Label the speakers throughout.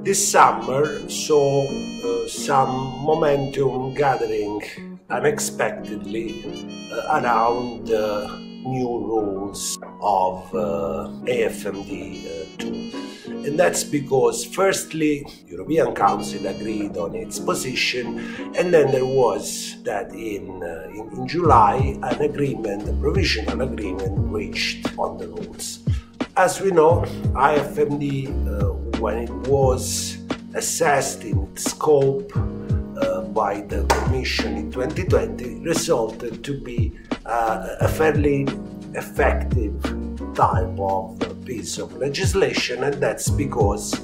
Speaker 1: This summer saw some momentum gathering unexpectedly around new rules of AFMD2. And that's because, firstly, European Council agreed on its position, and then there was that in July an agreement, a provisional agreement, reached on the rules. As we know, AFMD, when it was assessed in its scope by the Commission in 2020, resulted to be a fairly effective type of piece of legislation, and that's because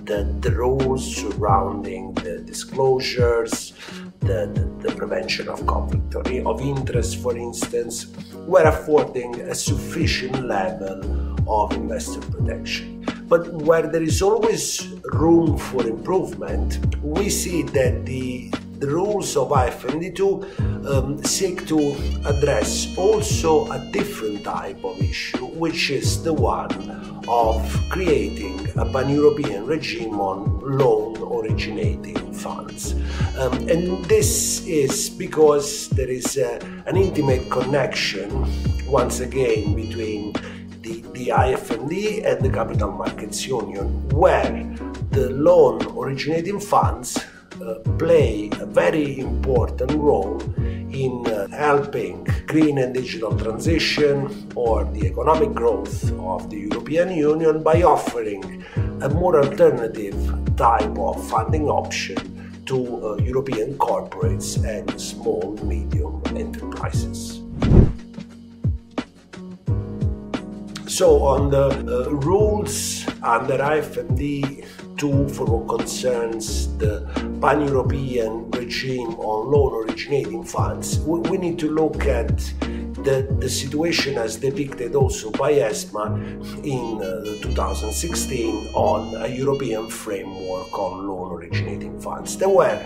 Speaker 1: the rules surrounding the disclosures, the prevention of conflict of interest, for instance, were affording a sufficient level of investor protection. But where there is always room for improvement, we see that the rules of AFMD2 seek to address also a different type of issue, which is the one of creating a pan-European regime on loan originating funds. And this is because there is an intimate connection, once again, between the AFMD and the Capital Markets Union, where the loan originating funds play a very important role in helping green and digital transition or the economic growth of the European Union by offering a more alternative type of funding option to European corporates and small, medium enterprises. So on the rules under AFMD2 for what concerns the pan-European regime on loan originating funds, we need to look at the situation as depicted also by ESMA in 2016 on a European framework on loan originating funds. There were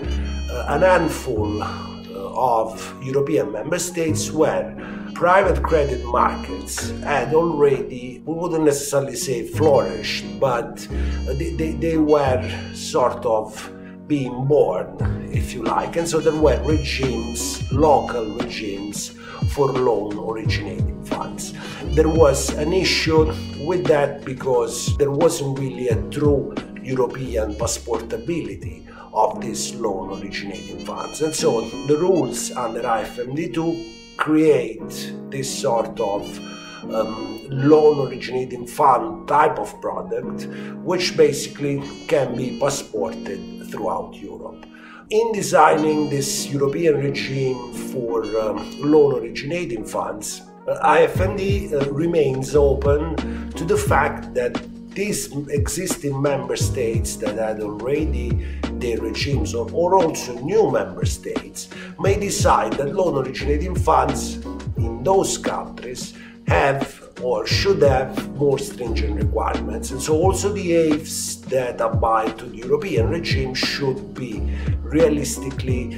Speaker 1: a handful of European member states where private credit markets had already, we wouldn't necessarily say flourished, but they were sort of being born, if you like. And so there were regimes, local regimes, for loan originating funds. There was an issue with that because there wasn't really a true European passportability of these loan originating funds. And so the rules under AFMD2 create this sort of loan originating fund type of product, which basically can be passported throughout Europe. In designing this European regime for loan originating funds, AFMD remains open to the fact that these existing member states that had already their regimes, or also new member states, may decide that loan originating funds in those countries have or should have more stringent requirements. And so also the AIFs that abide to the European regime should be realistically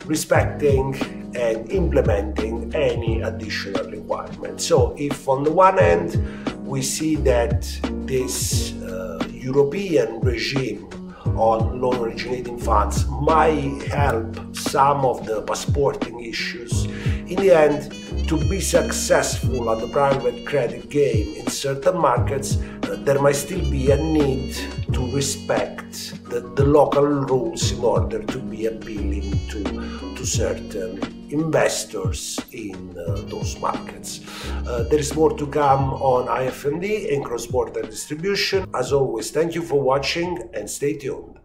Speaker 1: respecting and implementing any additional requirements. So if on the one hand we see that this European regime on loan originating funds might help some of the passporting issues, in the end, to be successful at the private credit game in certain markets, there might still be a need to respect the local rules in order to be appealing to certain investors in those markets. There is more to come on AFMD and cross-border distribution. As always, thank you for watching and stay tuned.